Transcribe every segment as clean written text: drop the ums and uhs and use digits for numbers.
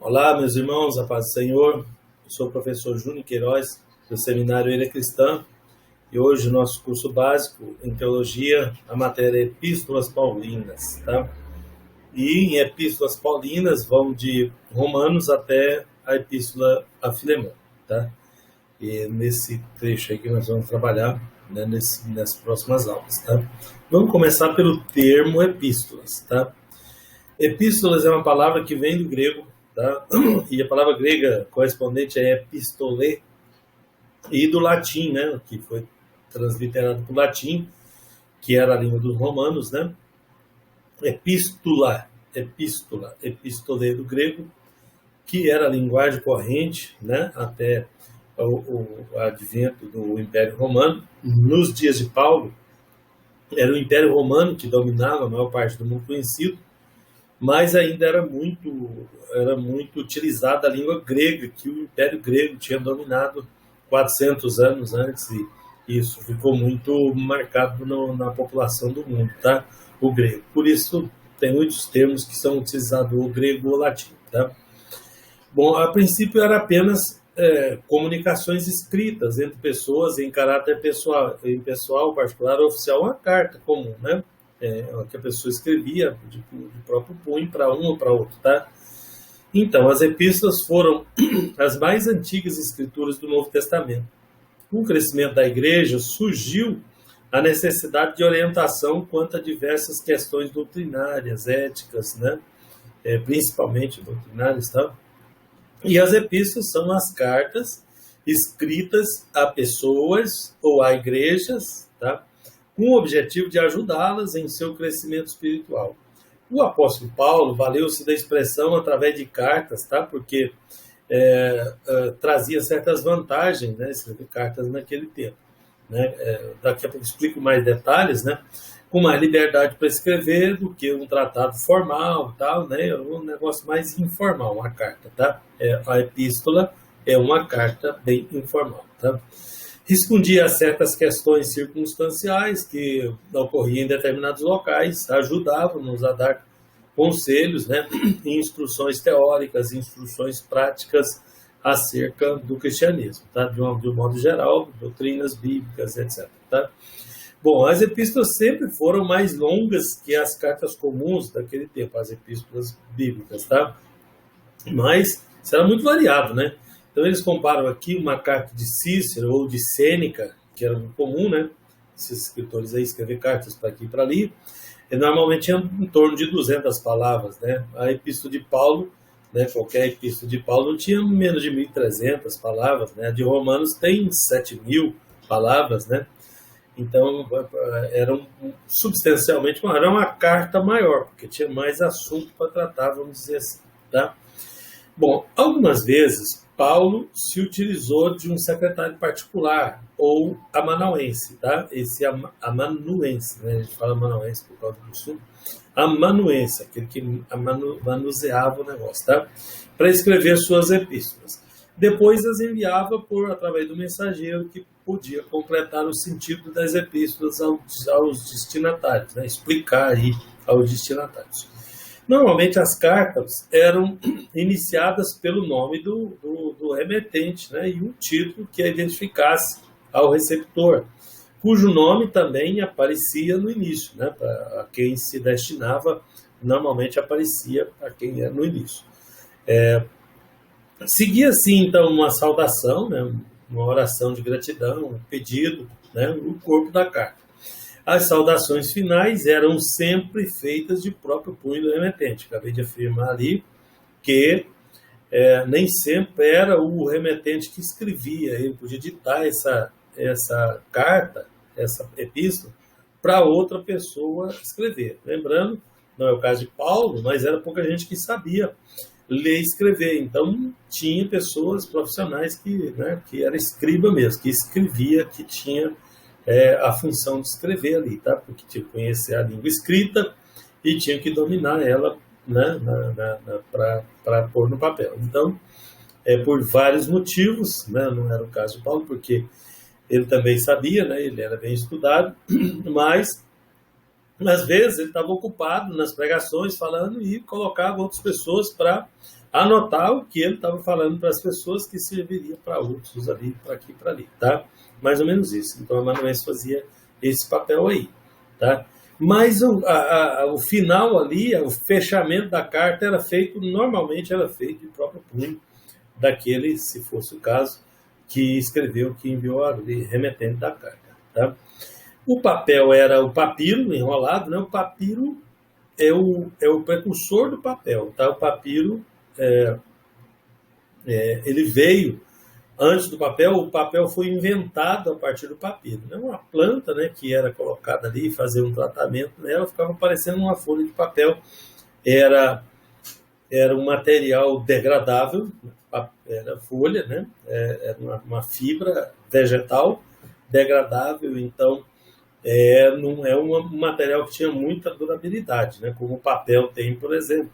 Olá, meus irmãos, a paz do Senhor. Eu sou o professor Júnior Queiroz, do Seminário Ilha Cristã, e hoje o nosso curso básico em Teologia, a matéria é Epístolas Paulinas, tá? E em Epístolas Paulinas vão de Romanos até a Epístola a Filemão, tá? E nesse trecho aí que nós vamos trabalhar, né, nessas próximas aulas, tá? Vamos começar pelo termo epístolas, tá? Epístolas é uma palavra que vem do grego, tá? E a palavra grega correspondente é epistole, e do latim, né? Que foi transliterado para o latim, que era a língua dos romanos, né? Epístola, epistole do grego, que era a linguagem corrente, né? Até o advento do Império Romano. Nos dias de Paulo, era o Império Romano que dominava a maior parte do mundo conhecido, mas ainda era muito utilizada a língua grega, que o Império Grego tinha dominado 400 anos antes, e isso ficou muito marcado na população do mundo, tá? O grego. Por isso, tem muitos termos que são utilizados, o grego ou o latim, tá? Bom, a princípio era apenas comunicações escritas entre pessoas em caráter pessoal, particular ou oficial, uma carta comum, né? Que a pessoa escrevia de próprio punho para um ou para outro, tá? Então, as epístolas foram as mais antigas escrituras do Novo Testamento. Com o crescimento da igreja, surgiu a necessidade de orientação quanto a diversas questões doutrinárias, éticas, né? Principalmente doutrinárias, tá? E as epístolas são as cartas escritas a pessoas ou a igrejas, tá? Com o objetivo de ajudá-las em seu crescimento espiritual. O apóstolo Paulo valeu-se da expressão através de cartas, tá? Porque trazia certas vantagens, né? Escrever cartas naquele tempo, né? Daqui a pouco explico mais detalhes, né? Com mais liberdade para escrever do que um tratado formal, tal, né? Um negócio mais informal, uma carta, tá? A epístola é uma carta bem informal, tá? Respondia a certas questões circunstanciais que ocorriam em determinados locais, ajudavam-nos a dar conselhos, né? Instruções teóricas, instruções práticas acerca do cristianismo, tá? De um modo geral, doutrinas bíblicas, etc, tá? Bom, as epístolas sempre foram mais longas que as cartas comuns daquele tempo, as epístolas bíblicas, tá? Mas isso era muito variado, né? Então eles comparam aqui uma carta de Cícero ou de Sêneca, que era muito comum, né? Esses escritores aí escrever cartas para aqui e para ali, e normalmente tinha em torno de 200 palavras, né? A epístola de Paulo, né? Qualquer epístola de Paulo não tinha menos de 1.300 palavras, né? A de Romanos tem 7.000 palavras, né? Então, era substancialmente maior, era uma carta maior, porque tinha mais assunto para tratar, vamos dizer assim, tá? Bom, algumas vezes, Paulo se utilizou de um secretário particular, ou amanuense, tá? Esse amanuense, né? A gente fala amanuense por causa do sul. Amanuense, aquele que manuseava o negócio, tá? Para escrever suas epístolas. Depois as enviava através do mensageiro que podia completar o sentido das epístolas aos destinatários, né? Explicar aí aos destinatários. Normalmente as cartas eram iniciadas pelo nome do remetente, né? E um título que a identificasse ao receptor, cujo nome também aparecia no início, né? A quem se destinava, normalmente aparecia a quem era no início. Seguia assim, então, uma saudação, né? Uma oração de gratidão, um pedido, né? O corpo da carta. As saudações finais eram sempre feitas de próprio punho do remetente. Acabei de afirmar ali que nem sempre era o remetente que escrevia, ele podia ditar essa carta, essa epístola, para outra pessoa escrever. Lembrando, não é o caso de Paulo, mas era pouca gente que sabia ler e escrever. Então, tinha pessoas profissionais que era escriba mesmo, que escrevia, que tinha a função de escrever ali, tá? Porque tinha que conhecer a língua escrita e tinha que dominar ela, né? Para pôr no papel. Então, por vários motivos, né? Não era o caso de Paulo, porque ele também sabia, né? Ele era bem estudado, mas às vezes ele estava ocupado nas pregações falando e colocava outras pessoas para anotar o que ele estava falando para as pessoas, que serviria para outros ali, para aqui e para ali, tá? Mais ou menos isso. Então, amanuense fazia esse papel aí, tá? Mas o final ali, o fechamento da carta normalmente era feito de próprio punho daquele, se fosse o caso, que escreveu, que enviou a remetente da carta, tá? O papel era o papiro enrolado, né? O papiro é o precursor do papel, tá? O papiro, ele veio antes do papel. O papel foi inventado a partir do papiro. É uma planta, né, que era colocada ali, fazer um tratamento nela, ficava parecendo uma folha de papel. Era um material degradável, era folha, né? Era uma fibra vegetal degradável, então não é um material que tinha muita durabilidade, né? Como o papel tem, por exemplo.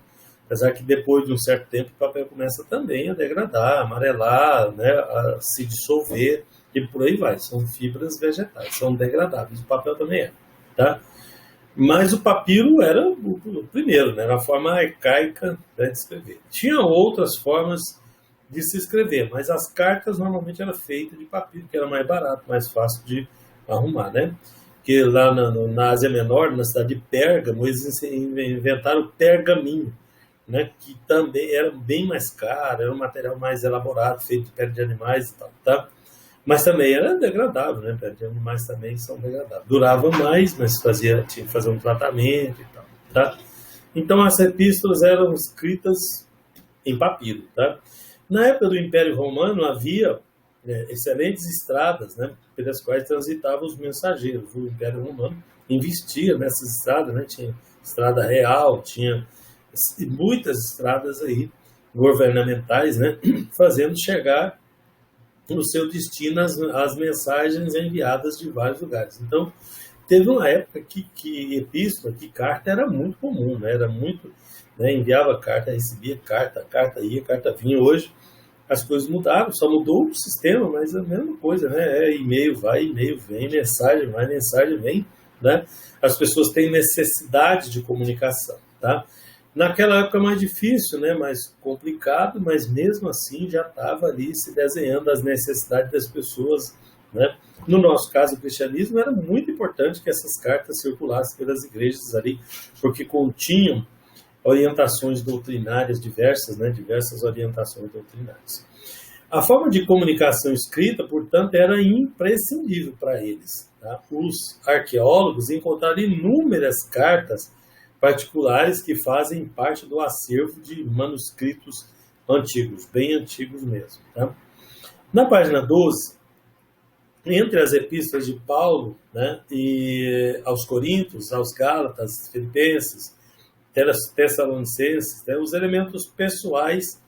Apesar que depois de um certo tempo o papel começa também a degradar, a amarelar, né? A se dissolver e por aí vai. São fibras vegetais, são degradáveis. O papel também é, tá? Mas o papiro era o primeiro, né? Era a forma arcaica, né, de escrever. Tinha outras formas de se escrever, mas as cartas normalmente eram feitas de papiro, que era mais barato, mais fácil de arrumar, né? Porque lá na Ásia Menor, na cidade de Pérgamo, eles inventaram o pergaminho, né? Que também era bem mais caro, era um material mais elaborado, feito de pele de animais e tal, tá? Mas também era degradável, né? Pele de animais também são degradáveis. Durava mais, mas tinha que fazer um tratamento e tal, tá? Então as epístolas eram escritas em papiro, tá? Na época do Império Romano havia excelentes estradas, né, pelas quais transitavam os mensageiros. O Império Romano investia nessas estradas, né? Tinha estrada real, tinha muitas estradas aí governamentais, né, fazendo chegar no seu destino as mensagens enviadas de vários lugares. Então, teve uma época que epístola, que carta era muito comum, né? Era muito, né, enviava carta, recebia carta, carta ia, carta vinha. Hoje as coisas mudaram, só mudou o sistema, mas é a mesma coisa, né? E-mail vai, e-mail vem, mensagem vai, mensagem vem, né? As pessoas têm necessidade de comunicação, tá? Naquela época mais difícil, né? Mais complicado, mas mesmo assim já estava ali se desenhando as necessidades das pessoas, né? No nosso caso, o cristianismo, era muito importante que essas cartas circulassem pelas igrejas ali, porque continham orientações doutrinárias diversas, né? Diversas orientações doutrinárias. A forma de comunicação escrita, portanto, era imprescindível para eles, tá? Os arqueólogos encontraram inúmeras cartas particulares que fazem parte do acervo de manuscritos antigos, bem antigos mesmo, tá? Na página 12, entre as epístolas de Paulo, né, e aos Coríntios, aos Gálatas, Filipenses, Tessalonicenses, né, os elementos pessoais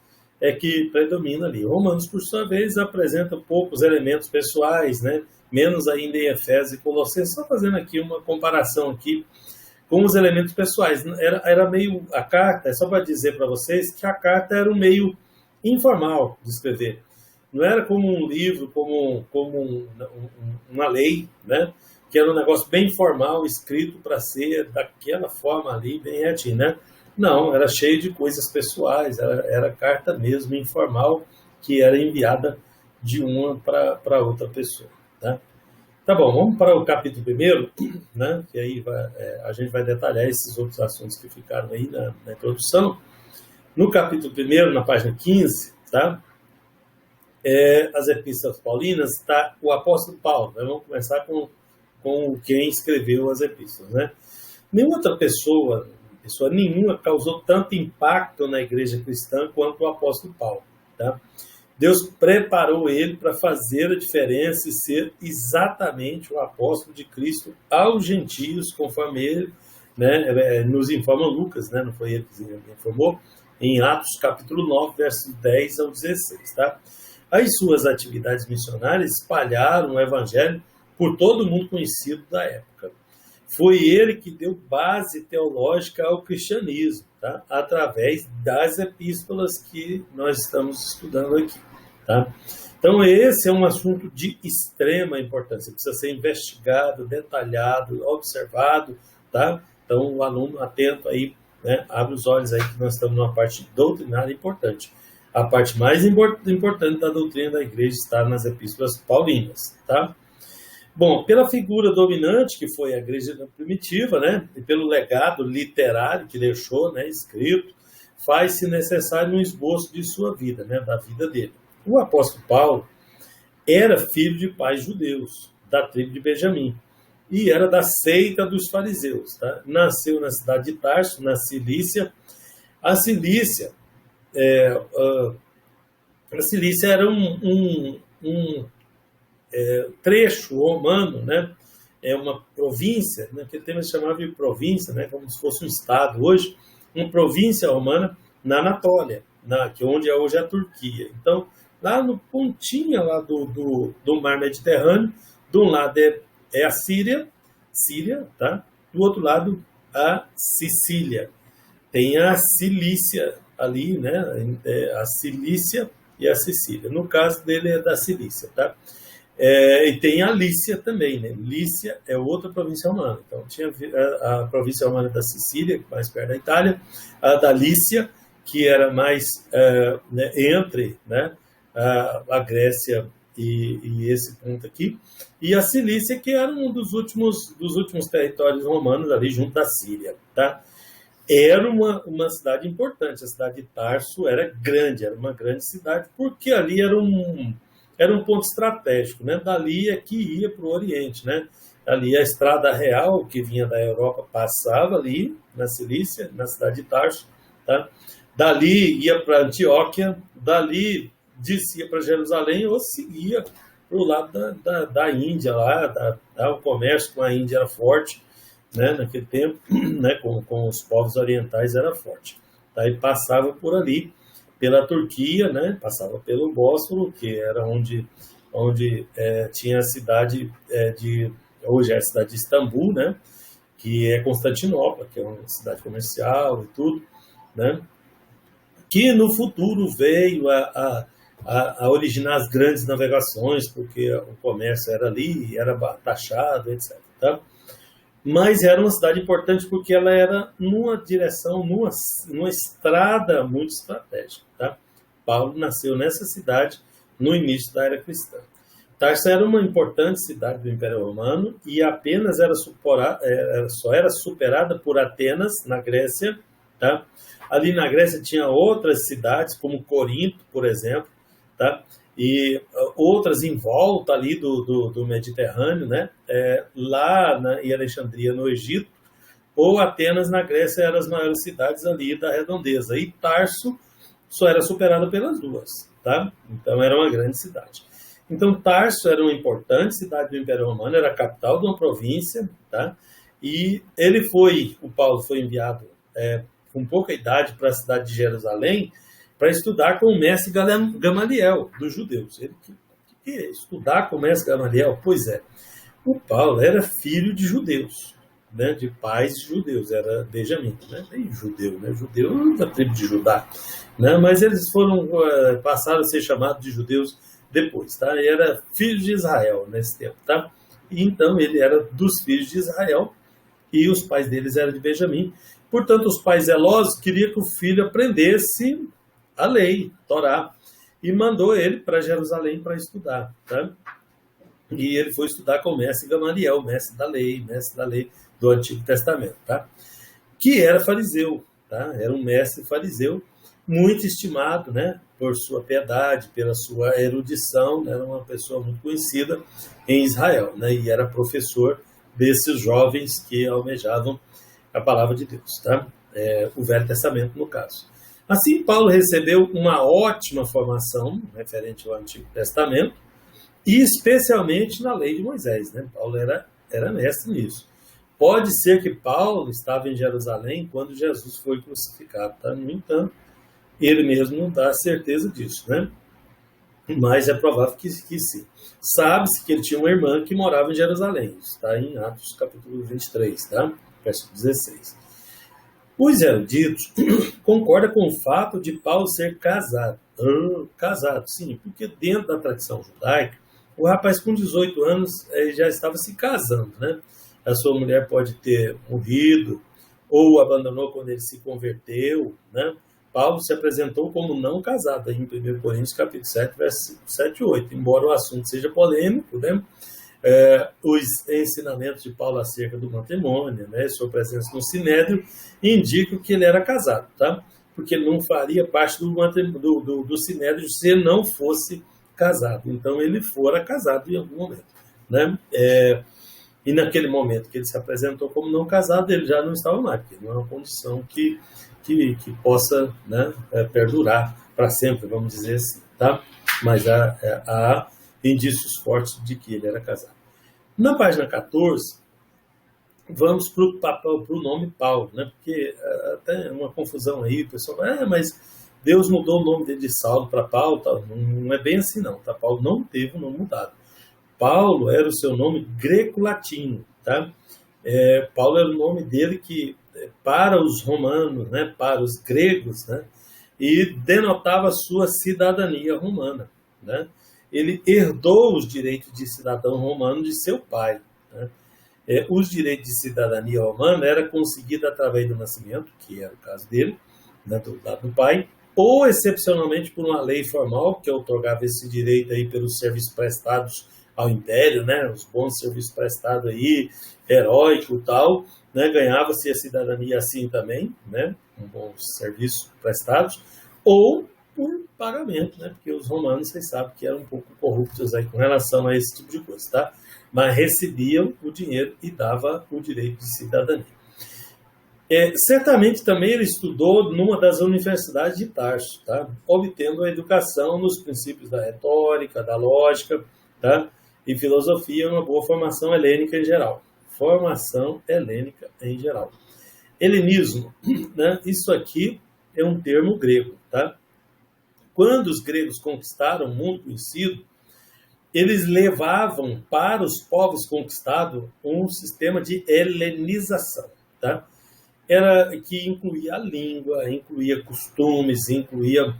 que predominam ali. Romanos, por sua vez, apresenta poucos elementos pessoais, né, menos ainda em Efésios e Colossenses. Só fazendo aqui uma comparação aqui com os elementos pessoais. Era meio a carta, é só para dizer para vocês que a carta era um meio informal de escrever. Não era como um livro, como uma lei, né? Que era um negócio bem formal, escrito para ser daquela forma ali, bem retinho, né? Não, era cheio de coisas pessoais, era carta mesmo, informal, que era enviada de uma para outra pessoa, tá? Tá bom, vamos para o capítulo 1, né? Que aí a gente vai detalhar esses outros assuntos que ficaram aí na introdução. No capítulo 1, na página 15, tá? As epístolas paulinas, está o apóstolo Paulo, né? Vamos começar com quem escreveu as epístolas, né? Nenhuma outra pessoa nenhuma causou tanto impacto na igreja cristã quanto o apóstolo Paulo, tá? Deus preparou ele para fazer a diferença e ser exatamente o apóstolo de Cristo aos gentios, conforme ele, né, nos informa Lucas, né? Não foi ele que informou, em Atos capítulo 9, versos 10 ao 16, tá? As suas atividades missionárias espalharam o evangelho por todo o mundo conhecido da época. Foi ele que deu base teológica ao cristianismo, tá? Através das epístolas que nós estamos estudando aqui, tá? Então, esse é um assunto de extrema importância, precisa ser investigado, detalhado, observado, tá? Então, o aluno atento aí né? Abre os olhos aí que nós estamos numa parte doutrinária importante. A parte mais importante da doutrina da igreja está nas epístolas paulinas, tá? Bom, pela figura dominante que foi a igreja primitiva, né, e pelo legado literário que deixou, né, escrito, faz-se necessário um esboço de sua vida, né, da vida dele. O apóstolo Paulo era filho de pais judeus, da tribo de Benjamim, e era da seita dos fariseus, tá? Nasceu na cidade de Tarso, na Cilícia. A Cilícia, era um trecho romano, né? É uma província, naquele tempo se chamava de província, né? Como se fosse um estado hoje, uma província romana na Anatólia, onde hoje é a Turquia. Então, lá no pontinha lá do mar Mediterrâneo, de um lado é a Síria, tá? Do outro lado, a Sicília. Tem a Cilícia ali, né? A Cilícia e a Sicília. No caso dele é da Cilícia, tá? E tem a Lícia também, né? Lícia é outra província romana. Então, tinha a província romana da Sicília, mais perto da Itália, a da Lícia, que era mais né, entre, né, a Grécia e esse ponto aqui, e a Cilícia, que era um dos últimos territórios romanos ali junto da Síria, tá? Era uma cidade importante. A cidade de Tarso era grande, era uma grande cidade, porque ali era um ponto estratégico, né? Dali é que ia para o Oriente, né? Ali a estrada real que vinha da Europa passava ali na Cilícia, na cidade de Tarso, tá? Dali ia para Antioquia, dali descia para Jerusalém ou seguia para o lado da Índia lá, o comércio com a Índia era forte, né? Naquele tempo, né? Com os povos orientais era forte, tá? E passava por ali, pela Turquia, né? Passava pelo Bósforo, que era onde tinha a cidade hoje é a cidade de Istambul, né? Que é Constantinopla, que é uma cidade comercial e tudo, né? Que no futuro veio a originar as grandes navegações, porque o comércio era ali, era taxado, etc. Tá? Mas era uma cidade importante porque ela era numa direção, numa estrada muito estratégica. Tá? Paulo nasceu nessa cidade no início da era cristã. Tarso era uma importante cidade do Império Romano e apenas só era superada por Atenas, na Grécia. Tá? Ali na Grécia tinha outras cidades, como Corinto, por exemplo, tá? E outras em volta ali do Mediterrâneo, né? Lá em Alexandria, no Egito, ou Atenas, na Grécia, eram as maiores cidades ali da redondeza. E Tarso só era superado pelas duas, tá? Então era uma grande cidade. Então Tarso era uma importante cidade do Império Romano, era a capital de uma província, tá? E o Paulo foi enviado com pouca idade para a cidade de Jerusalém, para estudar com o mestre Gamaliel, dos judeus. Ele que estudar com o mestre Gamaliel? Pois é, o Paulo era filho de judeus, né, de pais judeus, era Benjamim, né, judeu, né, judeu da tribo de Judá, né, mas eles passaram a ser chamados de judeus depois, tá? E era filho de Israel nesse tempo, tá? E então ele era dos filhos de Israel e os pais deles eram de Benjamim. Portanto, os pais zelosos queriam que o filho aprendesse a lei, Torá, e mandou ele para Jerusalém para estudar, tá? E ele foi estudar com o mestre Gamaliel, mestre da lei do Antigo Testamento, tá? Que era fariseu, tá? Era um mestre fariseu, muito estimado, né? Por sua piedade, pela sua erudição, né? Era uma pessoa muito conhecida em Israel, né? E era professor desses jovens que almejavam a palavra de Deus, tá? O Velho Testamento, no caso. Assim, Paulo recebeu uma ótima formação referente ao Antigo Testamento, e especialmente na lei de Moisés, né? Paulo era mestre nisso. Pode ser que Paulo estava em Jerusalém quando Jesus foi crucificado, tá? No entanto, ele mesmo não dá certeza disso, né? Mas é provável que sim. Sabe-se que ele tinha uma irmã que morava em Jerusalém. Está em Atos capítulo 23, tá? Verso 16. Os eruditos concordam com o fato de Paulo ser casado. Casado, sim, porque dentro da tradição judaica, o rapaz com 18 anos já estava se casando, né? A sua mulher pode ter morrido, ou abandonou quando ele se converteu, né? Paulo se apresentou como não casado, em 1 Coríntios capítulo 7, versos 7 e 8, embora o assunto seja polêmico, né? Os ensinamentos de Paulo acerca do matrimônio, né, sua presença no Sinédrio, indicam que ele era casado, tá? Porque ele não faria parte do Sinédrio se ele não fosse casado. Então ele fora casado em algum momento, né? E naquele momento que ele se apresentou como não casado, ele já não estava mais, porque não é uma condição que possa, né, perdurar para sempre, vamos dizer assim, tá? Mas há indícios fortes de que ele era casado. Na página 14, vamos para o nome Paulo, né? Porque até uma confusão aí, o pessoal fala, mas Deus mudou o nome dele de Saulo para Paulo, tá? Não é bem assim não, tá? Paulo não teve o nome mudado. Paulo era o seu nome greco-latino, tá? Paulo era o nome dele que, para os romanos, né, para os gregos, né, e denotava a sua cidadania romana, né? Ele herdou os direitos de cidadão romano de seu pai, né? Os direitos de cidadania romana eram conseguidos através do nascimento, que era o caso dele, né, do lado do pai, ou excepcionalmente por uma lei formal que otorgava esse direito aí pelos serviços prestados ao Império, né, os bons serviços prestados aí, heróico e tal, né, ganhava-se a cidadania assim também, né, com bons serviços prestados, ou por pagamento, né, porque os romanos, vocês sabem que eram um pouco corruptos aí com relação a esse tipo de coisa, tá? Mas recebiam o dinheiro e dava o direito de cidadania. Certamente também ele estudou numa das universidades de Tarso, tá? Obtendo a educação nos princípios da retórica, da lógica, tá? E filosofia, uma boa formação helênica em geral. Formação helênica em geral. Helenismo, né? Isso aqui é um termo grego, tá? Quando os gregos conquistaram o mundo conhecido, eles levavam para os povos conquistados um sistema de helenização, tá? Que incluía a língua, incluía costumes, incluía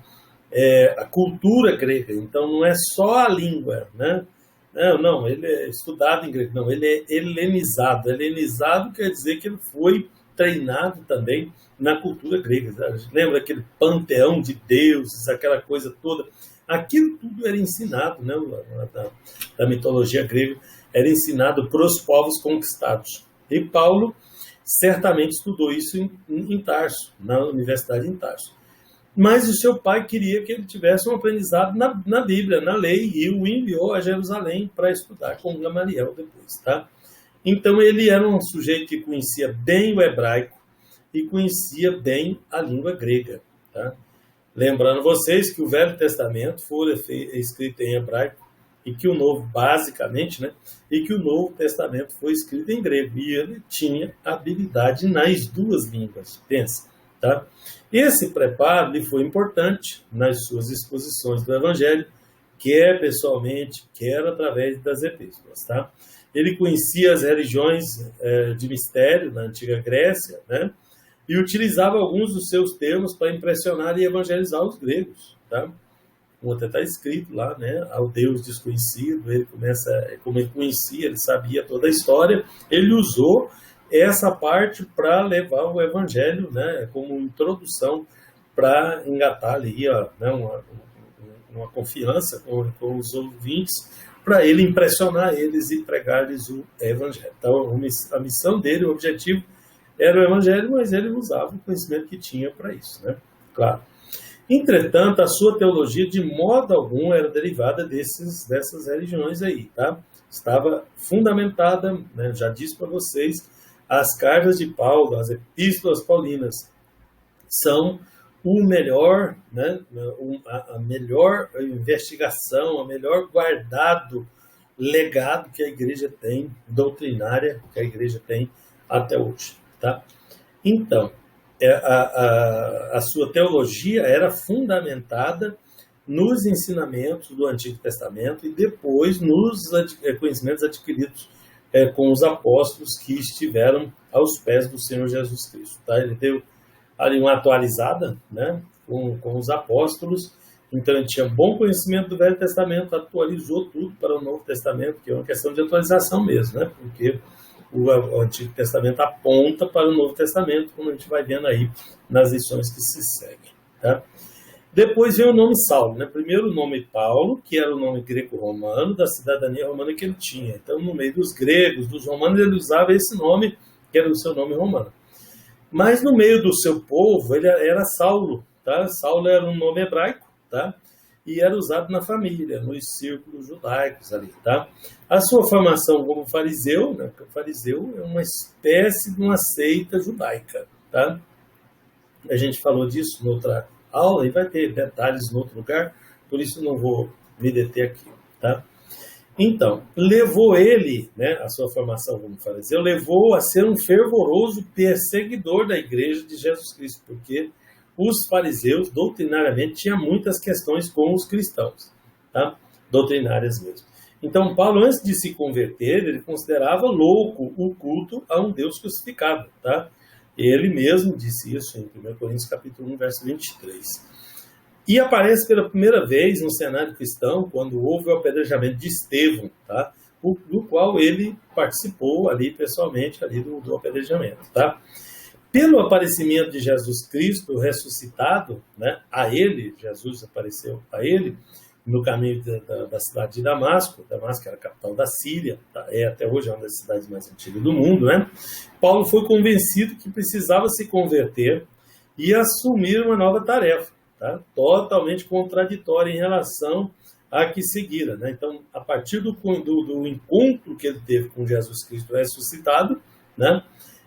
a cultura grega. Então, não é só a língua, né? Não, ele é estudado em grego. Não, ele é helenizado. Helenizado quer dizer que ele foi treinado também na cultura grega. Lembra aquele panteão de deuses, aquela coisa toda? Aquilo tudo era ensinado, né, da mitologia grega, era ensinado para os povos conquistados. E Paulo certamente estudou isso em Tarso, na universidade em Tarso. Mas o seu pai queria que ele tivesse um aprendizado na Bíblia, na lei, e o enviou a Jerusalém para estudar com Gamaliel depois, tá? Então ele era um sujeito que conhecia bem o hebraico e conhecia bem a língua grega, tá? Lembrando vocês que o Velho Testamento foi escrito em hebraico e que o Novo, basicamente, né? E que o Novo Testamento foi escrito em grego. E ele tinha habilidade nas duas línguas, pensa, tá? Esse preparo lhe foi importante nas suas exposições do Evangelho, quer pessoalmente, quer através das epístolas, tá? Ele conhecia as religiões de mistério na antiga Grécia, né? E utilizava alguns dos seus termos para impressionar e evangelizar os gregos, tá? Como até está escrito lá, né? Ao Deus desconhecido, ele começa, como ele conhecia, ele sabia toda a história, ele usou essa parte para levar o evangelho, né? Como introdução para engatar ali, ó, né? uma confiança com os ouvintes, para ele impressionar eles e pregar-lhes o evangelho. Então, a missão dele, o objetivo era o evangelho, mas ele usava o conhecimento que tinha para isso, né? Claro. Entretanto, a sua teologia de modo algum era derivada dessas religiões aí, tá? Estava fundamentada, né? Já disse para vocês, as cartas de Paulo, as epístolas paulinas, são o melhor, né? A melhor investigação, o melhor guardado legado que a igreja tem, doutrinária que a igreja tem até hoje. Tá? Então, a sua teologia era fundamentada nos ensinamentos do Antigo Testamento e depois nos conhecimentos adquiridos com os apóstolos que estiveram aos pés do Senhor Jesus Cristo. Tá? Ele deu ali uma atualizada, né, com os apóstolos, então ele tinha bom conhecimento do Velho Testamento, atualizou tudo para o Novo Testamento, que é uma questão de atualização mesmo, né, porque o Antigo Testamento aponta para o Novo Testamento, como a gente vai vendo aí nas lições que se seguem. Tá? Depois vem o nome Saulo, né? Primeiro o nome Paulo, que era o nome greco-romano, da cidadania romana que ele tinha. Então, no meio dos gregos, dos romanos, ele usava esse nome, que era o seu nome romano. Mas no meio do seu povo, ele era Saulo. Tá? Saulo era um nome hebraico, tá? E era usado na família, nos círculos judaicos ali. Tá? A sua formação como fariseu, né? Porque o fariseu é uma espécie de uma seita judaica. Tá? A gente falou disso noutra aula, e vai ter detalhes em outro lugar, por isso não vou me deter aqui. Tá? Então, levou ele, né, a sua formação como fariseu, levou a ser um fervoroso perseguidor da igreja de Jesus Cristo, porque os fariseus, doutrinariamente, tinham muitas questões com os cristãos, tá? Doutrinárias mesmo. Então, Paulo, antes de se converter, ele considerava louco o culto a um Deus crucificado, tá? Ele mesmo disse isso em 1 Coríntios capítulo 1, verso 23. E aparece pela primeira vez no cenário cristão, quando houve o apedrejamento de Estevão, tá? Do qual ele participou ali pessoalmente ali do apedrejamento. Tá? Pelo aparecimento de Jesus Cristo ressuscitado, né, a ele, Jesus apareceu a ele, no caminho da cidade de Damasco. Damasco era a capital da Síria, tá? Até hoje é uma das cidades mais antigas do mundo, né? Paulo foi convencido que precisava se converter e assumir uma nova tarefa, tá? Totalmente contraditória em relação à que seguira, né? Então, a partir do encontro que ele teve com Jesus Cristo ressuscitado, né?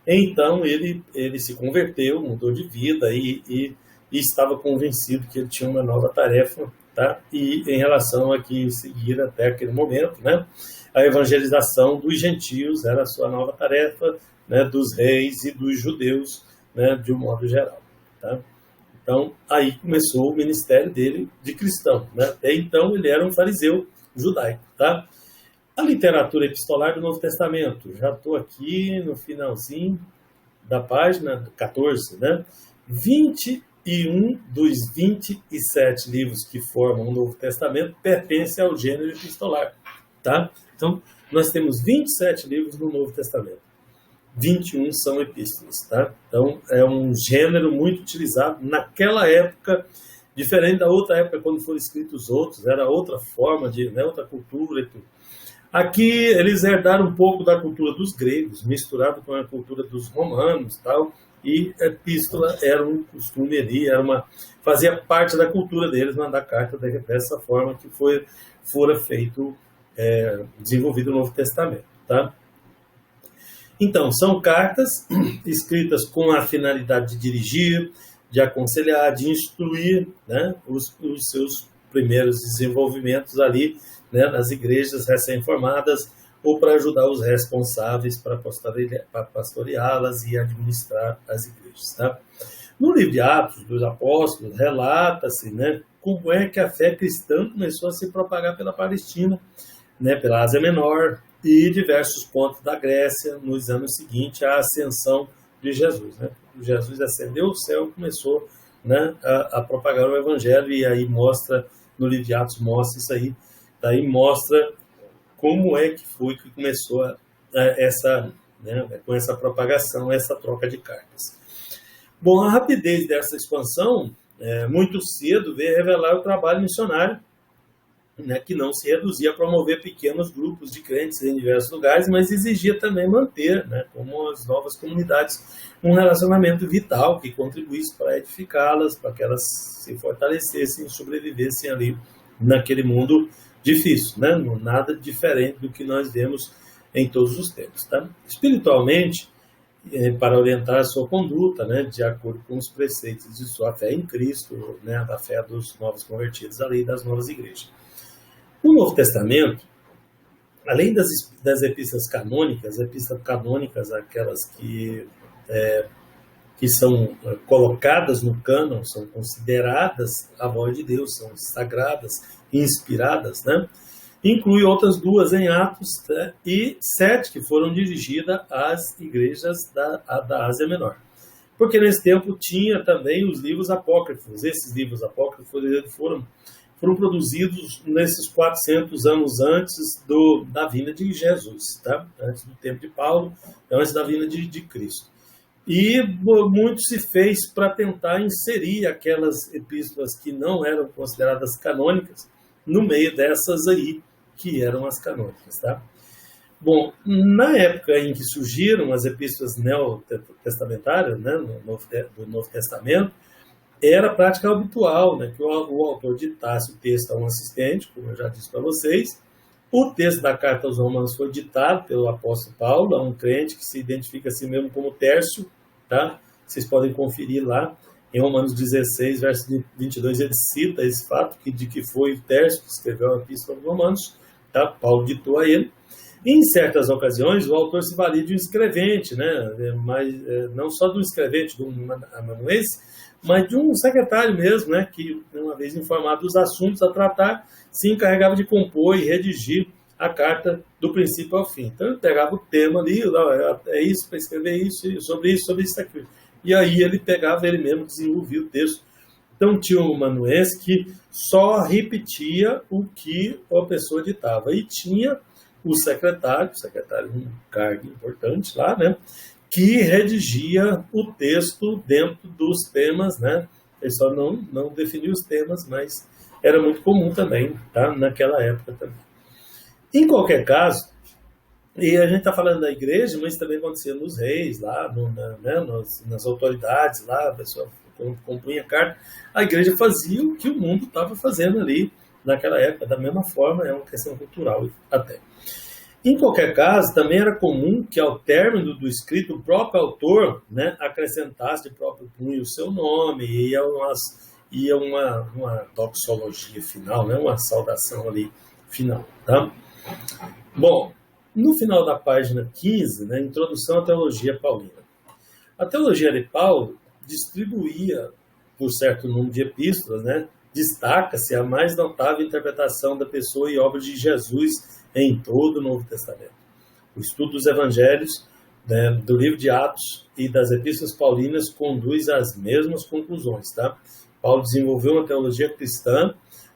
Então ele se converteu, mudou de vida e estava convencido que ele tinha uma nova tarefa. Tá? E em relação a que seguir até aquele momento, né, a evangelização dos gentios era a sua nova tarefa, né, dos reis e dos judeus, né, de um modo geral. Tá? Então, aí começou o ministério dele de cristão. Né? Até então, ele era um fariseu judaico. Tá? A literatura epistolar do Novo Testamento, já estou aqui no finalzinho da página 14, né? 21 dos 27 livros que formam o Novo Testamento pertencem ao gênero epistolar. Tá? Então, nós temos 27 livros no Novo Testamento. 21 são epístolas. Tá? Então, é um gênero muito utilizado naquela época, diferente da outra época, quando foram escritos os outros, era outra forma, né, outra cultura e tudo. Aqui, eles herdaram um pouco da cultura dos gregos, misturado com a cultura dos romanos, tal. E a epístola era um costume ali, fazia parte da cultura deles mandar carta dessa forma que fora feito, desenvolvido o Novo Testamento. Tá? Então, são cartas escritas com a finalidade de dirigir, de aconselhar, de instruir, né, os seus primeiros desenvolvimentos ali, né, nas igrejas recém-formadas, ou para ajudar os responsáveis para pastoreá-las e administrar as igrejas. Tá? No livro de Atos dos Apóstolos, relata-se, né, como é que a fé cristã começou a se propagar pela Palestina, né, pela Ásia Menor e diversos pontos da Grécia nos anos seguintes à ascensão de Jesus. Né? Jesus ascendeu ao céu e começou, né, a propagar o Evangelho, e aí mostra, no livro de Atos mostra isso aí, daí mostra como é que foi que começou com essa propagação, essa troca de cartas. Bom, a rapidez dessa expansão, muito cedo, veio revelar o trabalho missionário, né, que não se reduzia a promover pequenos grupos de crentes em diversos lugares, mas exigia também manter, né, como as novas comunidades, um relacionamento vital que contribuísse para edificá-las, para que elas se fortalecessem e sobrevivessem ali naquele mundo difícil, né? Nada diferente do que nós vemos em todos os tempos. Tá? Espiritualmente, para orientar a sua conduta, né, de acordo com os preceitos de sua fé em Cristo, né, da fé dos novos convertidos ali, das novas igrejas. No Novo Testamento, além das epístolas canônicas, aquelas que são colocadas no cânon, são consideradas a voz de Deus, são sagradas, inspiradas, né? Inclui outras 2 em Atos, né? E 7 que foram dirigidas às igrejas da Ásia Menor. Porque nesse tempo tinha também os livros apócrifos. Esses livros apócrifos foram foram produzidos nesses 400 anos antes da vinda de Jesus, tá? Antes do tempo de Paulo, antes da vinda de Cristo. E muito se fez para tentar inserir aquelas epístolas que não eram consideradas canônicas no meio dessas aí, que eram as canônicas, tá? Bom, na época em que surgiram as epístolas neotestamentárias, né, do Novo Testamento, era prática habitual, né, que o autor ditasse o texto a um assistente, como eu já disse para vocês. O texto da carta aos Romanos foi ditado pelo apóstolo Paulo, a um crente que se identifica a si mesmo como Tércio, tá? Vocês podem conferir lá, em Romanos 16, verso 22, ele cita esse fato, de que foi Tércio que escreveu a epístola aos Romanos, tá? Paulo ditou a ele. Em certas ocasiões, o autor se valia de um escrevente, né? Mas não só de um escrevente, de um amanuense, mas de um secretário mesmo, né? Que, uma vez informado dos assuntos a tratar, se encarregava de compor e redigir a carta do princípio ao fim. Então, ele pegava o tema ali, é isso, para escrever isso, sobre isso, aquilo. E aí ele pegava ele mesmo, desenvolvia o texto. Então, tinha um amanuense que só repetia o que a pessoa ditava. E tinha o secretário um cargo importante lá, né, que redigia o texto dentro dos temas, né, ele só não definia os temas, mas era muito comum também, tá, naquela época também. Em qualquer caso, e a gente está falando da igreja, mas também acontecia nos reis, lá, nas autoridades, lá, a pessoa compunha carta, a igreja fazia o que o mundo estava fazendo ali naquela época, da mesma forma, é uma questão cultural até. Em qualquer caso, também era comum que ao término do escrito, o próprio autor, né, acrescentasse de próprio punho o seu nome, e ia uma doxologia final, né, uma saudação ali final. Tá? Bom, no final da página 15, né, introdução à teologia paulina. A teologia de Paulo distribuía por certo número de epístolas, né, destaca-se a mais notável interpretação da pessoa e obra de Jesus em todo o Novo Testamento. O estudo dos evangelhos, né, do livro de Atos e das epístolas paulinas conduz às mesmas conclusões. Tá? Paulo desenvolveu uma teologia cristã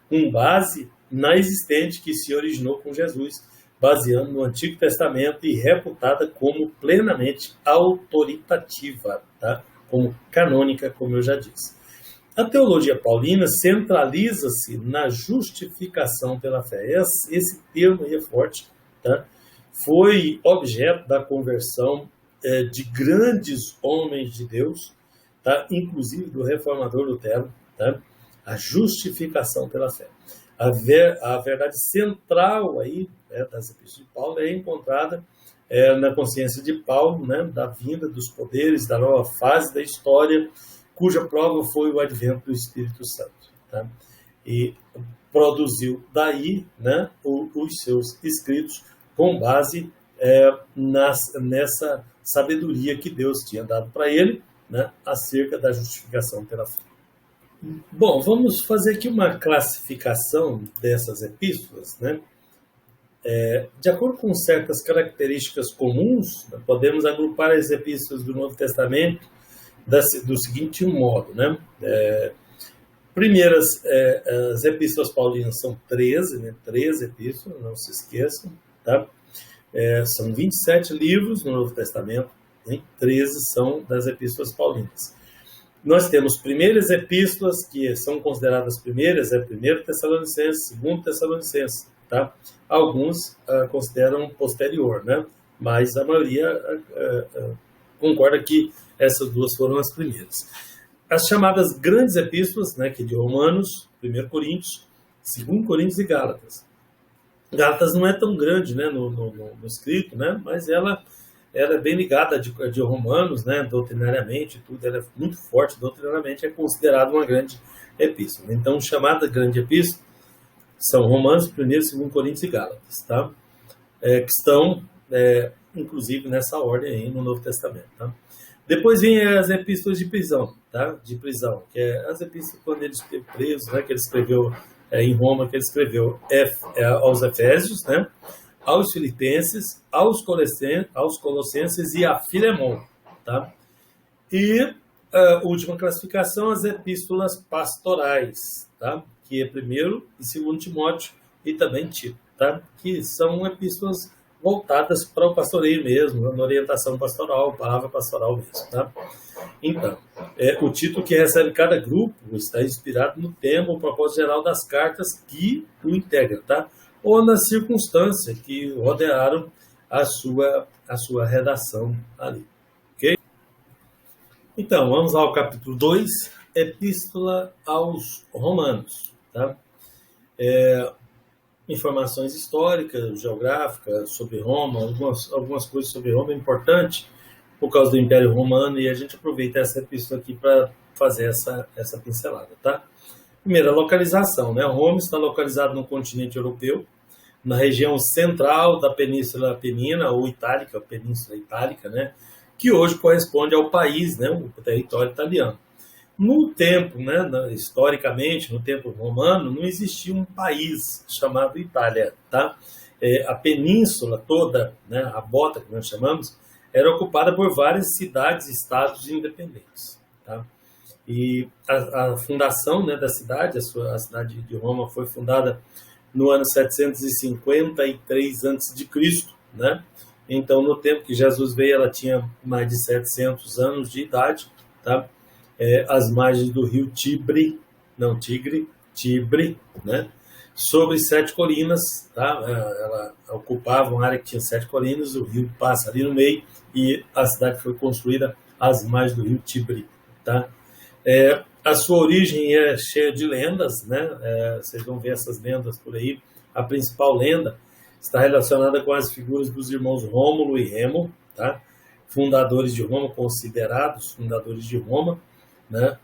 com base na existente que se originou com Jesus, baseando no Antigo Testamento e reputada como plenamente autoritativa, tá? Como canônica, como eu já disse. A teologia paulina centraliza-se na justificação pela fé. Esse termo aí é forte, tá? Foi objeto da conversão de grandes homens de Deus, tá? Inclusive do reformador Lutero, tá? A justificação pela fé. A verdade central aí, das epístolas de Paulo é encontrada na consciência de Paulo, né, da vinda dos poderes, da nova fase da história, cuja prova foi o advento do Espírito Santo. Tá? E produziu daí, né, os seus escritos com base nessa sabedoria que Deus tinha dado para ele, né, acerca da justificação pela fé. Bom, vamos fazer aqui uma classificação dessas epístolas, né? De acordo com certas características comuns, podemos agrupar as epístolas do Novo Testamento do seguinte modo, né? Primeiras, as epístolas paulinas são 13, né? 13 epístolas, não se esqueçam, tá? São 27 livros no Novo Testamento, né? 13 são das epístolas paulinas. Nós temos primeiras epístolas, que são consideradas primeiras, 1 Tessalonicenses, 2 Tessalonicenses, tá? Alguns consideram posterior, né? Mas a maioria concorda que essas duas foram as primeiras. As chamadas grandes epístolas, né, que de Romanos, 1 Coríntios, 2 Coríntios e Gálatas. Gálatas não é tão grande, né, no escrito, né? Mas ela é bem ligada de Romanos, né, doutrinariamente, tudo, ela é muito forte doutrinariamente, é considerada uma grande epístola. Então, chamada grande epístola são Romanos, 1, 2 Coríntios e Gálatas, tá? Que estão, inclusive, nessa ordem aí no Novo Testamento. Tá? Depois vem as epístolas de prisão, tá? De prisão, que é as epístolas quando ele esteve preso, né, que ele escreveu em Roma, que ele escreveu aos Efésios, né? Aos Filipenses, aos Colossenses e a Filemon. Tá? E a última classificação, as epístolas pastorais, tá? que é 1º e 2º Timóteo e também Tito, tá? Que são epístolas voltadas para o pastoreio mesmo, na orientação pastoral, palavra pastoral mesmo, tá? Então, o título que recebe cada grupo está inspirado no tema, o propósito geral das cartas que o integram, tá? Ou nas circunstâncias que rodearam a sua redação ali, ok? Então, vamos ao capítulo 2, Epístola aos Romanos, tá? Informações históricas, geográficas sobre Roma, algumas coisas sobre Roma é importante por causa do Império Romano, e a gente aproveita essa epístola aqui para fazer essa pincelada, tá? Primeiro, a localização, né? Roma está localizado no continente europeu, na região central da Península Apennina, ou Itálica, Península Itálica, né? Que hoje corresponde ao país, né? O território italiano. No tempo, né, historicamente, no tempo romano, não existia um país chamado Itália, tá? A península toda, né, a bota que nós chamamos, era ocupada por várias cidades e estados independentes, tá? E a fundação, né, da cidade, a cidade de Roma foi fundada no ano 753 a.C., né? Então, no tempo que Jesus veio, ela tinha mais de 700 anos de idade, tá? As margens do rio Tibre, né? Sobre 7 colinas, tá? Ela ocupava uma área que tinha 7 colinas, o rio passa ali no meio e a cidade foi construída às margens do rio Tibre, tá? A sua origem é cheia de lendas, né? Vocês vão ver essas lendas por aí. A principal lenda está relacionada com as figuras dos irmãos Rômulo e Remo, tá? Fundadores de Roma, considerados fundadores de Roma, né?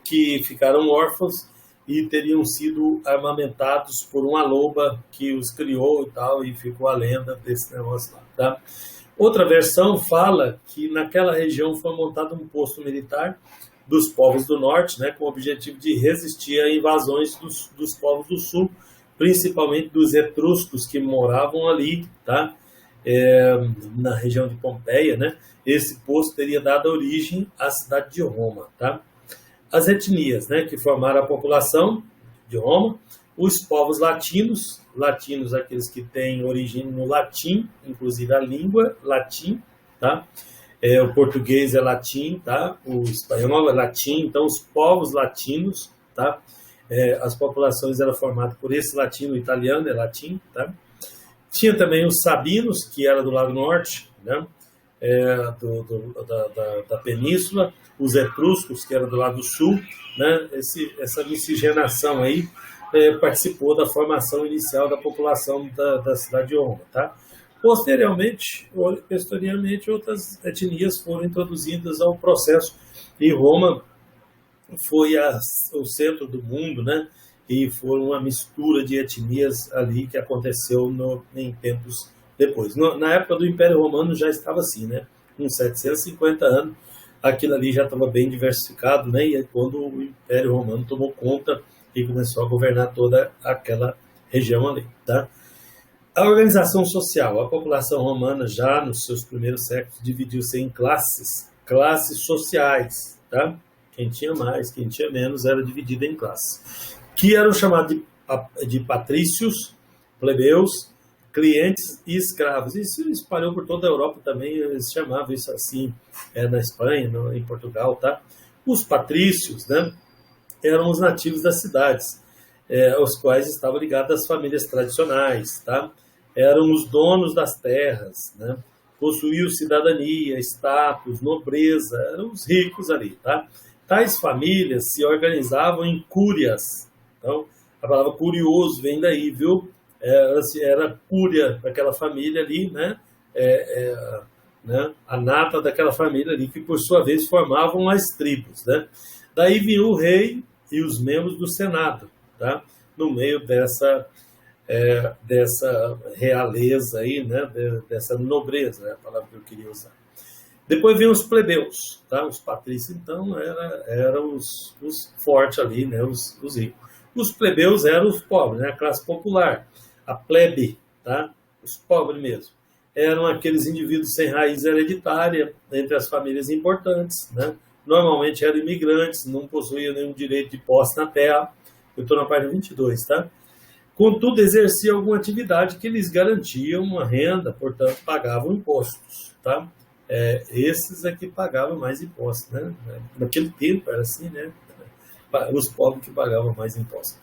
Que ficaram órfãos e teriam sido armamentados por uma loba que os criou e tal, e ficou a lenda desse negócio lá, tá? Outra versão fala que naquela região foi montado um posto militar dos povos do norte, né, com o objetivo de resistir a invasões dos povos do sul, principalmente dos etruscos que moravam ali, tá? Na região de Pompeia, né? Esse posto teria dado origem à cidade de Roma, tá? As etnias, né, que formaram a população de Roma, os povos latinos, aqueles que têm origem no latim, inclusive a língua latim, tá? O português é latim, tá? O espanhol é latim, então os povos latinos, tá? As populações eram formadas por esse latino, o italiano é latim, tá? Tinha também os sabinos, que era do lado norte, né? Da península, os etruscos, que era do lado sul, né? Essa miscigenação aí participou da formação inicial da população da cidade de Roma, tá? Posteriormente, outras etnias foram introduzidas ao processo, e Roma foi o centro do mundo, né? E foi uma mistura de etnias ali que aconteceu em tempos depois. Na época do Império Romano já estava assim, né? Com 750 anos, aquilo ali já estava bem diversificado, né? E é quando o Império Romano tomou conta e começou a governar toda aquela região ali, tá? A organização social, a população romana já nos seus primeiros séculos dividiu-se em classes sociais, tá? Quem tinha mais, quem tinha menos, era dividida em classes, que eram chamados de patrícios, plebeus, clientes e escravos. Isso espalhou por toda a Europa também, eles chamavam isso assim, na Espanha, em Portugal, tá? Os patrícios, né, eram os nativos das cidades, aos quais estavam ligadas as famílias tradicionais, tá? Eram os donos das terras, né? Possuíam cidadania, status, nobreza, eram os ricos ali, tá? Tais famílias se organizavam em cúrias. Então, a palavra curioso vem daí, viu? Era cúria daquela família ali, né? Né? A nata daquela família ali, que por sua vez formavam as tribos, né? Daí vinha o rei e os membros do Senado, tá? No meio dessa realeza aí, né? Dessa nobreza, é a palavra que eu queria usar. Depois vinham os plebeus, tá? Os patrícios, então, eram os fortes ali, né? Os ricos. Os plebeus eram os pobres, né? A classe popular, a plebe, tá? Os pobres mesmo. Eram aqueles indivíduos sem raiz hereditária entre as famílias importantes, né? Normalmente eram imigrantes, não possuíam nenhum direito de posse na terra, Eu estou na página 22, tá? Contudo, exercia alguma atividade que lhes garantia uma renda, portanto, pagavam impostos, tá? Esses é que pagavam mais impostos, né? Naquele tempo era assim, né? Os pobres que pagavam mais impostos.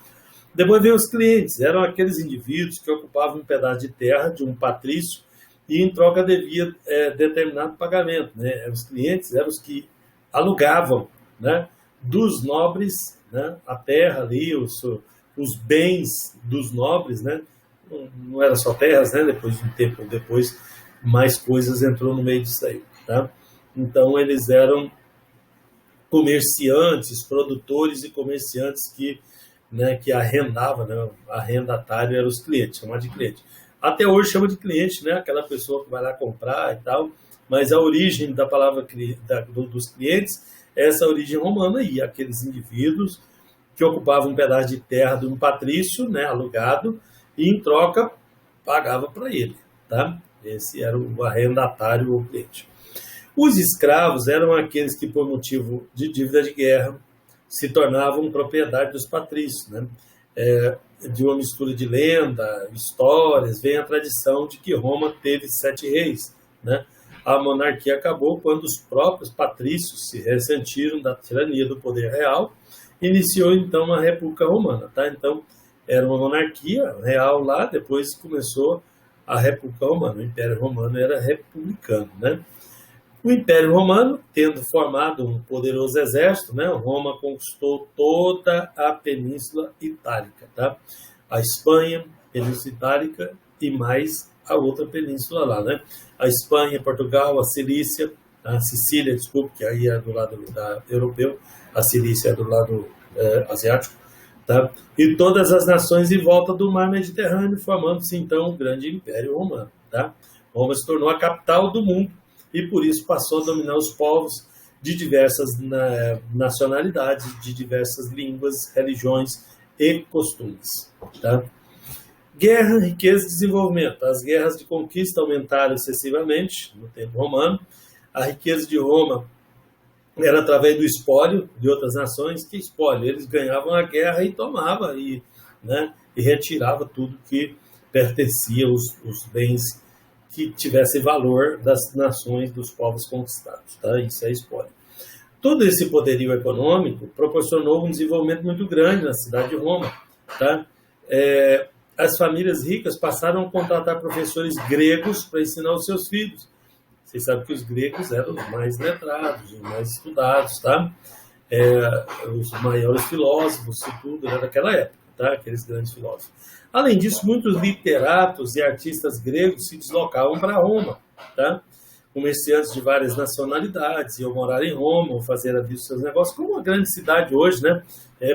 Depois veio os clientes, eram aqueles indivíduos que ocupavam um pedaço de terra de um patrício e em troca devia determinado pagamento, né? Os clientes eram os que alugavam, né, dos nobres, né, a terra ali, os bens dos nobres, né? Não era só terras, né? Depois de um tempo depois, mais coisas entrou no meio disso aí, tá? Então eles eram comerciantes, produtores e comerciantes que, né, que arrendavam, né? Arrendatário eram os clientes, chamar de cliente. Até hoje chama de cliente, né? Aquela pessoa que vai lá comprar e tal, mas a origem da palavra dos clientes é essa origem romana aí, aqueles indivíduos que ocupavam um pedaço de terra de um patrício, né, alugado, e em troca pagava para ele, tá? Esse era o arrendatário ou cliente. Os escravos eram aqueles que, por motivo de dívida de guerra, se tornavam propriedade dos patrícios, né? De uma mistura de lenda, histórias, vem a tradição de que Roma teve 7 reis, né? A monarquia acabou quando os próprios patrícios se ressentiram da tirania do poder real. Iniciou então a República Romana, tá? Então era uma monarquia real lá, depois começou a República Romana. O Império Romano era republicano, né? O Império Romano, tendo formado um poderoso exército, né, Roma conquistou toda a Península Itálica, tá? A Espanha, Península Itálica e mais a outra península lá, né? A Espanha, Portugal, a Cilícia, a Sicília, desculpe, que aí é do lado europeu, a Cilícia é do lado asiático, tá? E todas as nações em volta do mar Mediterrâneo, formando-se então o grande Império Romano, tá? Roma se tornou a capital do mundo e por isso passou a dominar os povos de diversas nacionalidades, de diversas línguas, religiões e costumes, tá? Guerra, riqueza e desenvolvimento. As guerras de conquista aumentaram excessivamente no tempo romano. A riqueza de Roma era através do espólio de outras nações. Que espólio? Eles ganhavam a guerra e tomavam, né, e retiravam tudo que pertencia, os bens que tivessem valor das nações, dos povos conquistados. Tá? Isso é espólio. Todo esse poderio econômico proporcionou um desenvolvimento muito grande na cidade de Roma. Tá? As famílias ricas passaram a contratar professores gregos para ensinar os seus filhos. Vocês sabem que os gregos eram os mais letrados, os mais estudados, tá? Os maiores filósofos e tudo, né, daquela época, tá? Aqueles grandes filósofos. Além disso, muitos literatos e artistas gregos se deslocavam para Roma, tá? Comerciantes de várias nacionalidades iam morar em Roma, ou fazer a vida dos seus negócios, como uma grande cidade hoje, né?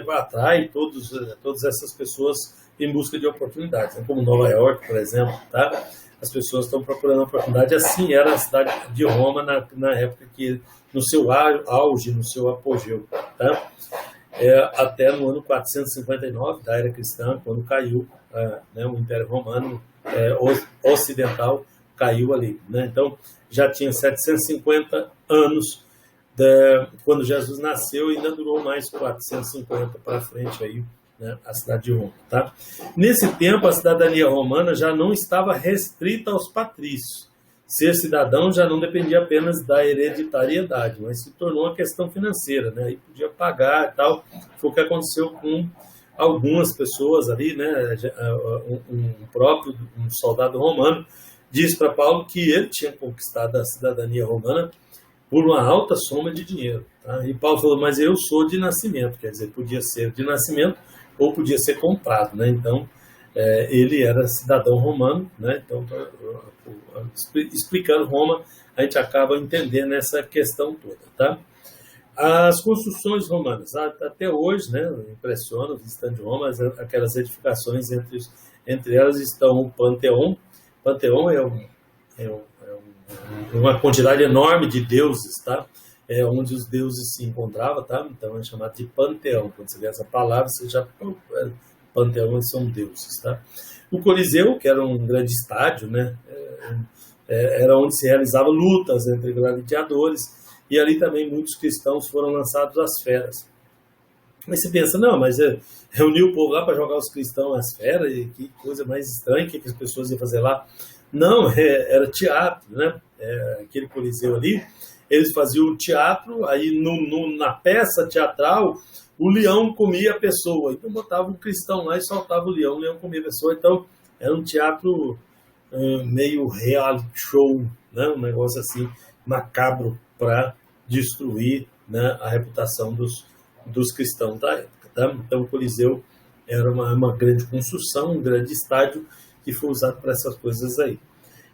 Atrai todas essas pessoas em busca de oportunidades, né? Como Nova York, por exemplo, tá? As pessoas estão procurando oportunidade. Assim era a cidade de Roma na época que, no seu auge, no seu apogeu, tá? Até no ano 459 da era cristã, quando caiu, né, o Império Romano ocidental caiu ali, né? Então já tinha 750 anos quando Jesus nasceu e ainda durou mais 450 para frente aí, né, a cidade de Roma, tá? Nesse tempo, a cidadania romana já não estava restrita aos patrícios. Ser cidadão já não dependia apenas da hereditariedade, mas se tornou uma questão financeira, né? Aí podia pagar e tal. Foi o que aconteceu com algumas pessoas ali, né? Um soldado romano disse para Paulo que ele tinha conquistado a cidadania romana por uma alta soma de dinheiro, tá? E Paulo falou, mas eu sou de nascimento, quer dizer, podia ser de nascimento ou podia ser comprado, né? Então, ele era cidadão romano, né? Então, explicando Roma, a gente acaba entendendo essa questão toda, tá? As construções romanas, até hoje, né, impressionam os visitantes de Roma, aquelas edificações, entre elas estão o Panteão. O Panteão é uma quantidade enorme de deuses, tá? Onde os deuses se encontravam, tá? Então é chamado de panteão. Quando você vê essa palavra, você já... Panteão, eles são deuses, tá? O Coliseu, que era um grande estádio, né? Era onde se realizavam lutas entre gladiadores, e ali também muitos cristãos foram lançados às feras. Aí você pensa, não, mas reuniu o povo lá para jogar os cristãos às feras, e que coisa mais estranha, que as pessoas iam fazer lá? Não, era teatro, né? Aquele coliseu ali, eles faziam o teatro, aí na peça teatral, o leão comia a pessoa. Então botava um cristão lá e soltava o leão comia a pessoa. Então era um teatro meio reality show, né? Um negócio assim macabro para destruir, né, a reputação dos cristãos da época. Tá? Então o Coliseu era uma grande construção, um grande estádio que foi usado para essas coisas aí.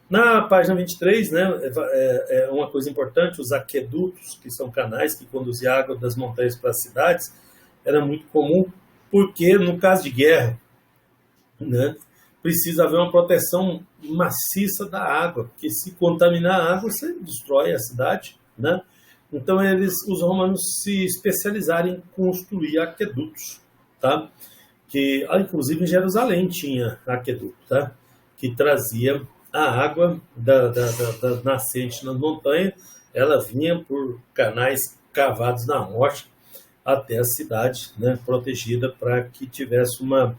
Na página 23, né, é uma coisa importante, os aquedutos, que são canais que conduzem água das montanhas para as cidades, era muito comum, porque no caso de guerra, né, precisa haver uma proteção maciça da água, porque se contaminar a água, você destrói a cidade, né? Então os romanos se especializaram em construir aquedutos, tá? Que, inclusive em Jerusalém tinha aqueduto, tá? Que trazia a água da nascente na montanha, ela vinha por canais cavados na rocha até a cidade, né, protegida, para que tivesse uma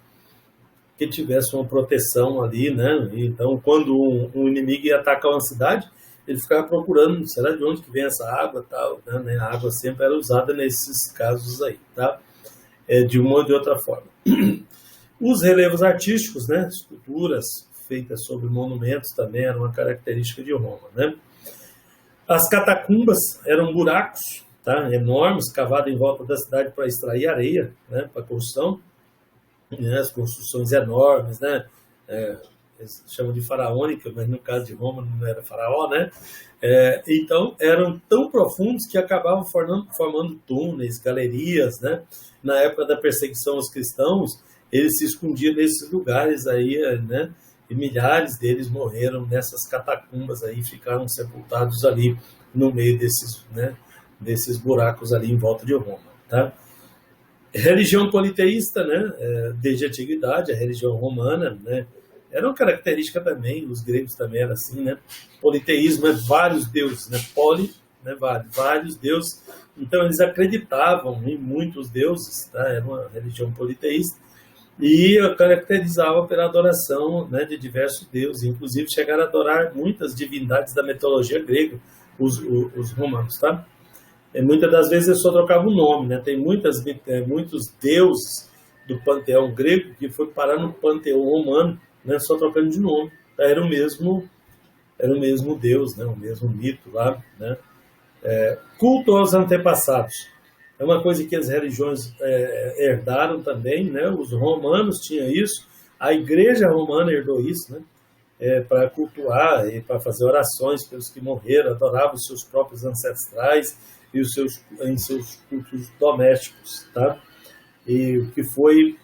proteção ali, né? Então, quando um inimigo ia atacar uma cidade, ele ficava procurando, será de onde que vem essa água, tal, né? A água sempre era usada nesses casos aí, tá? De uma ou de outra forma. Os relevos artísticos, né? Esculturas feitas sobre monumentos também eram uma característica de Roma, né? As catacumbas eram buracos, tá? Enormes, cavados em volta da cidade para extrair areia, né? Para construção. As construções enormes, né? Eles chamam de faraônica, mas no caso de Roma não era faraó, né? Então eram tão profundos que acabavam formando túneis, galerias, né? Na época da perseguição aos cristãos, eles se escondiam nesses lugares aí, né? E milhares deles morreram nessas catacumbas aí, ficaram sepultados ali no meio desses buracos ali em volta de Roma, tá? Religião politeísta, né? Desde a antiguidade, a religião romana, né? Era uma característica também, os gregos também eram assim, né? Politeísmo é vários deuses, né? Né? Vários deuses. Então eles acreditavam em muitos deuses, tá? Era uma religião politeísta e caracterizava pela adoração, né, de diversos deuses, inclusive chegaram a adorar muitas divindades da mitologia grega, os romanos, tá? Muitas das vezes eles só trocavam o nome, né? Tem muitos deuses do panteão grego que foi parar no panteão romano, né? Só trocando de nome. Era o mesmo Deus, né? O mesmo mito lá, né? Culto aos antepassados. É uma coisa que as religiões herdaram também, né? Os romanos tinham isso, a igreja romana herdou isso, né? Para cultuar e para fazer orações pelos que morreram, adoravam os seus próprios ancestrais e em seus cultos domésticos, tá? E o que foi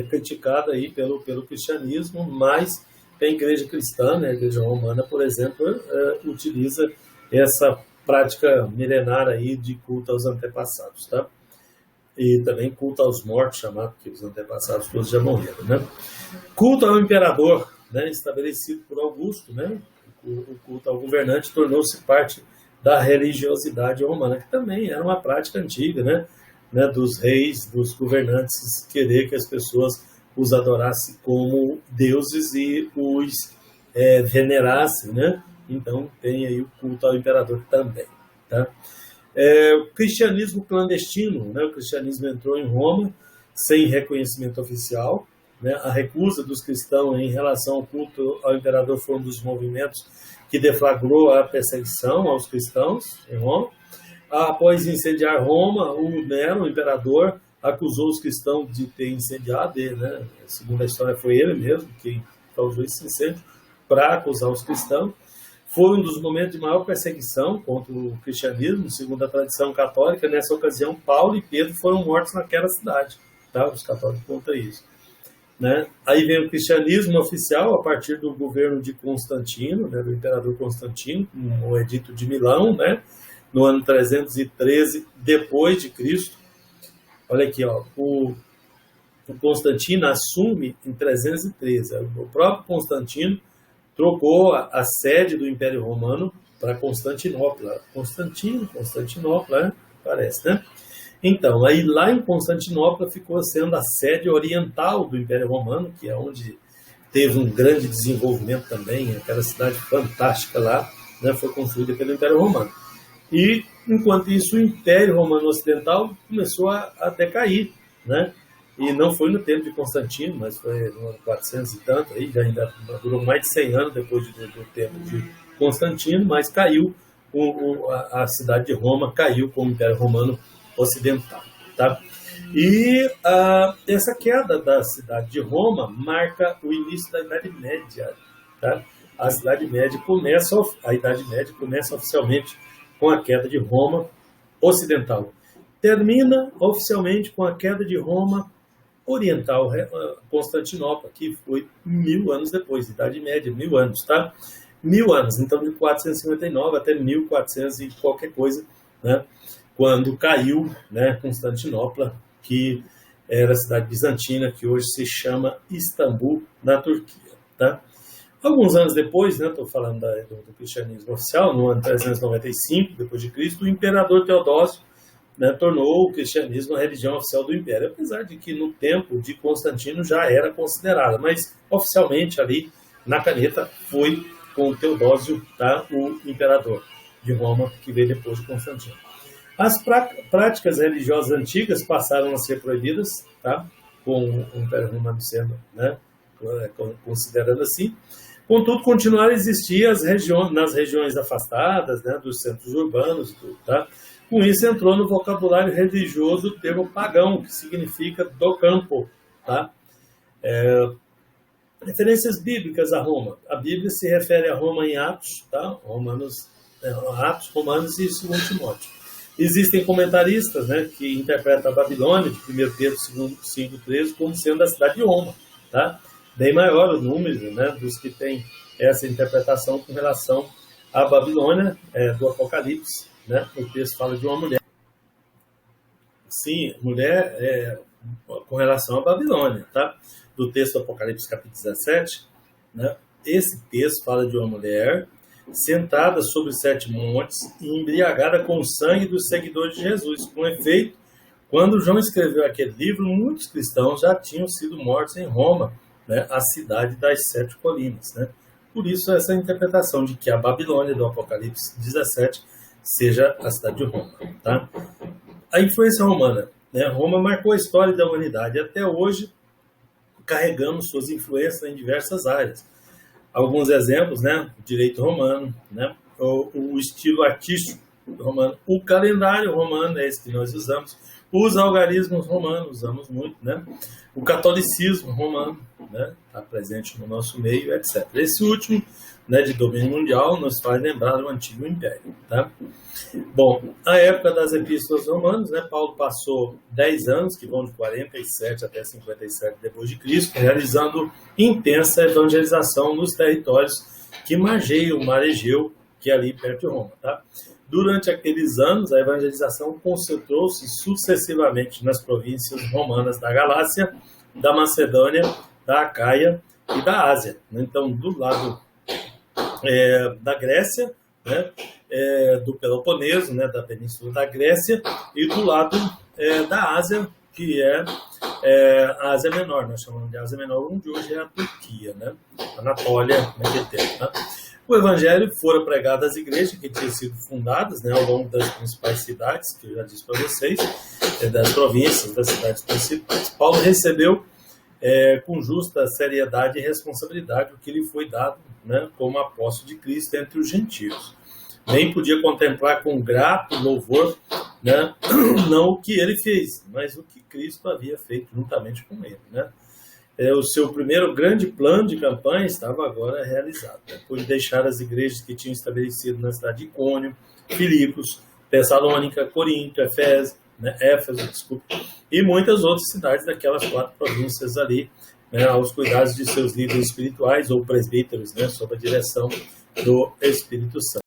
criticado aí pelo cristianismo, mas a igreja cristã, né, a igreja romana, por exemplo, utiliza essa prática milenar aí de culto aos antepassados, tá? E também culto aos mortos, chamado, porque os antepassados todos já morreram, né? Culto ao imperador, né, estabelecido por Augusto, né? O culto ao governante tornou-se parte da religiosidade romana, que também era uma prática antiga, né? Dos reis, dos governantes, querer que as pessoas os adorassem como deuses e os venerassem, né? Então tem aí o culto ao imperador também, tá? O cristianismo clandestino, né? O cristianismo entrou em Roma sem reconhecimento oficial, né? A recusa dos cristãos em relação ao culto ao imperador foi um dos movimentos que deflagrou a perseguição aos cristãos em Roma. Após incendiar Roma, o Nero, o imperador, acusou os cristãos de ter incendiado ele, né? Segundo a história, foi ele mesmo quem causou esse incêndio para acusar os cristãos. Foi um dos momentos de maior perseguição contra o cristianismo, segundo a tradição católica. Nessa ocasião, Paulo e Pedro foram mortos naquela cidade, tá? Os católicos contam isso, né? Aí vem o cristianismo oficial a partir do governo de Constantino, né, do imperador Constantino, o Edito de Milão, né, no ano 313 depois de Cristo. Olha aqui, ó, o Constantino assume em 313. O próprio Constantino trocou a sede do Império Romano para Constantinopla. Constantinopla, né? Parece, né? Então, aí lá em Constantinopla ficou sendo a sede oriental do Império Romano, que é onde teve um grande desenvolvimento também, aquela cidade fantástica lá, né, foi construída pelo Império Romano. E, enquanto isso, o Império Romano Ocidental começou a decair, né? E não foi no tempo de Constantino, mas foi no ano 400 e tanto, aí já ainda durou mais de 100 anos depois do tempo de Constantino, mas caiu, a cidade de Roma caiu com o Império Romano Ocidental, tá? E essa queda da cidade de Roma marca o início da Idade Média, tá? A Idade Média começa oficialmente com a queda de Roma Ocidental. Termina oficialmente com a queda de Roma Oriental, Constantinopla, que foi 1000 anos depois, Idade Média, 1000 anos, tá? 1000 anos, então de 459 até 1400 e qualquer coisa, né? Quando caiu, né, Constantinopla, que era a cidade bizantina, que hoje se chama Istambul, na Turquia, tá? Alguns anos depois, né, estou falando do cristianismo oficial, no ano 395 depois de Cristo, o imperador Teodósio, né, tornou o cristianismo a religião oficial do Império, apesar de que no tempo de Constantino já era considerada, mas oficialmente ali na caneta foi com Teodósio, tá, o imperador de Roma, que veio depois de Constantino. As práticas religiosas antigas passaram a ser proibidas, tá, com o Império Romano sendo, né, considerando assim. Contudo, continuaram a existir nas regiões afastadas, né, dos centros urbanos, tá? Com isso, entrou no vocabulário religioso o termo pagão, que significa do campo. Tá? Referências bíblicas a Roma. A Bíblia se refere a Roma em Atos, tá? Atos, Romanos e 2 Timóteo. Existem comentaristas, né, que interpretam a Babilônia, de 1 Pedro 5,13, como sendo a cidade de Roma. Tá? Bem maior o número, né, dos que têm essa interpretação com relação à Babilônia, do Apocalipse. Né? O texto fala de uma mulher. Sim, mulher com relação à Babilônia, tá? Do texto do Apocalipse capítulo 17, né? Esse texto fala de uma mulher sentada sobre 7 montes e embriagada com o sangue dos seguidores de Jesus. Com efeito, quando João escreveu aquele livro, muitos cristãos já tinham sido mortos em Roma, né? A cidade das 7 colinas, né? Por isso essa interpretação de que a Babilônia do Apocalipse 17 seja a cidade de Roma, tá? A influência romana, né? Roma marcou a história da humanidade e até hoje carregamos suas influências em diversas áreas. Alguns exemplos, né? O direito romano, né? O estilo artístico romano, o calendário romano, é esse que nós usamos, os algarismos romanos, usamos muito, né? O catolicismo romano, né? Está presente no nosso meio, etc. Esse último, né, de domínio mundial, nos faz lembrar do antigo império, tá? Bom, a época das epístolas romanas, né, Paulo passou 10 anos, que vão de 47 até 57 depois de Cristo, realizando intensa evangelização nos territórios que margeiam o Mar Egeu, que é ali perto de Roma, tá? Durante aqueles anos, a evangelização concentrou-se sucessivamente nas províncias romanas da Galácia, da Macedônia, da Acaia e da Ásia. Então, do lado da Grécia, né, do Peloponeso, né, da Península da Grécia, e do lado da Ásia, que é a Ásia Menor, nós chamamos de Ásia Menor, onde hoje é a Turquia, né, Anatólia, naquele tempo, tá? O Evangelho fora pregado às igrejas que tinham sido fundadas, né, ao longo das principais cidades, que eu já disse para vocês, das províncias, das cidades principais. Paulo recebeu com justa seriedade e responsabilidade o que lhe foi dado, né, como apóstolo de Cristo entre os gentios. Nem podia contemplar com grato louvor, né, não o que ele fez, mas o que Cristo havia feito juntamente com ele, né? O seu primeiro grande plano de campanha estava agora realizado, depois de deixar as igrejas que tinham estabelecido na cidade de Icônio, Filipos, Tessalônica, Corinto, Éfeso, e muitas outras cidades daquelas 4 províncias ali, né, aos cuidados de seus líderes espirituais ou presbíteros, né, sob a direção do Espírito Santo.